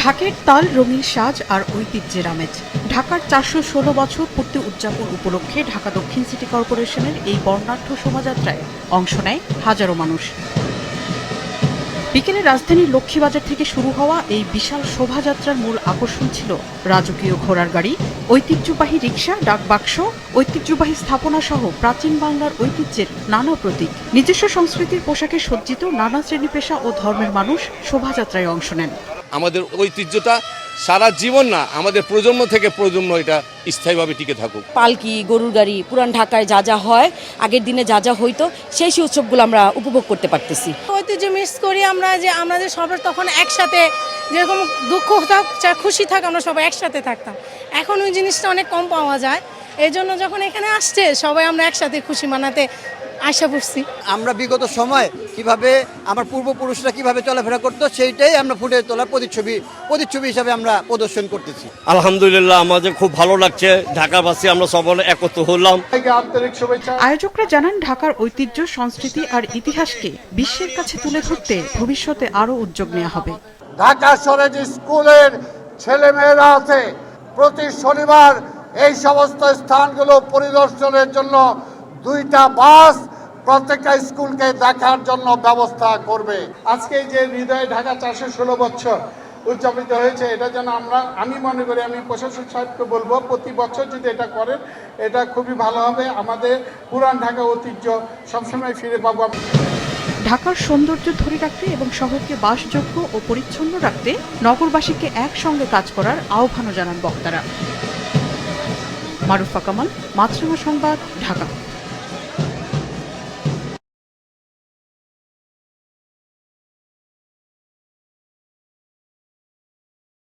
ঢাকের তাল, রঙিন সাজ আর ঐতিহ্যের আমেজ। ঢাকার 416 বছর পূর্তি উদযাপন উপলক্ষে ঢাকা দক্ষিণ সিটি কর্পোরেশনের এই বর্ণাঢ্য শোভাযাত্রায় অংশ নেয় হাজারো মানুষ। বিকেলে রাজধানীর লক্ষ্মীবাজার থেকে শুরু হওয়া এই বিশাল শোভাযাত্রার মূল আকর্ষণ ছিল রাজকীয় ঘোড়ার গাড়ি, ঐতিহ্যবাহী রিকশা, ডাকবাক্স, ঐতিহ্যবাহী স্থাপনা সহ প্রাচীন বাংলার ঐতিহ্যের নানা প্রতীক। নিজস্ব সংস্কৃতির পোশাকে সজ্জিত নানা শ্রেণী পেশা ও ধর্মের মানুষ শোভাযাত্রায় অংশ নেন। আমাদের ঐতিহ্যটা সারা জীবন না, আমাদের প্রজন্ম থেকে প্রজন্ম এটা স্থায়ীভাবে টিকে থাকুক। পালকি, গরুর গাড়ি, পুরান ঢাকায় যা যা হয়, আগের দিনে যা যা হইতো, সেই উৎসবগুলো আমরা উপভোগ করতে পারতেছি। ঐতিহ্য মিস করি আমরা, যে আমাদের সবার তখন একসাথে, যেরকম দুঃখ থাক খুশি থাক, আমরা সবাই একসাথে থাকতাম। এখন ওই জিনিসটা অনেক কম পাওয়া যায়। এই জন্য যখন এখানে আসছে সবাই আমরা একসাথে খুশি মানাতে আশা করছি। আমরা বিগত সময় কিভাবে আমার পূর্বপুরুষরা কিভাবে চলাফেরা করতো সেইটাই আমরা ফুটে তোলার প্রতিচ্ছবি হিসাবে আমরা প্রদর্শন করতেছি। আলহামদুলিল্লাহ, আমাদের খুব ভালো লাগছে। ঢাকাবাসী আমরা সবাই একত্র হলাম। আয়োজকরা জানান, ঢাকার ঐতিহ্য, সংস্কৃতি আর ইতিহাসকে বিশ্বের কাছে তুলে ধরতে ভবিষ্যতে আরও উদ্যোগ নেওয়া হবে। ঢাকা শহরে যে স্কুলের ছেলেমেয়েরা আছে, প্রতি শনিবার এই সমস্ত স্থানগুলো পরিদর্শনের জন্য 2টা বাস প্রত্যেকটা স্কুলকে দেখার জন্য ব্যবস্থা করবে। আজকে যে হৃদয়ে ঢাকা 416 বছর উদযাপিত হয়েছে, এটা যেন আমি মনে করি, আমি প্রশাসক সাহেবকে বলবো প্রতি বছর যদি এটা করেন, এটা খুবই ভালো হবে। আমাদের পুরান ঢাকা ঐতিহ্য সবসময় ফিরে পাবো। ঢাকার সৌন্দর্য ধরে রাখতে এবং শহরকে বাসযোগ্য ও পরিচ্ছন্ন রাখতে নগরবাসীকে একসঙ্গে কাজ করার আহ্বানও জানান বক্তারা। মারুফা কামাল, মাছরাঙা সংবাদ, ঢাকা।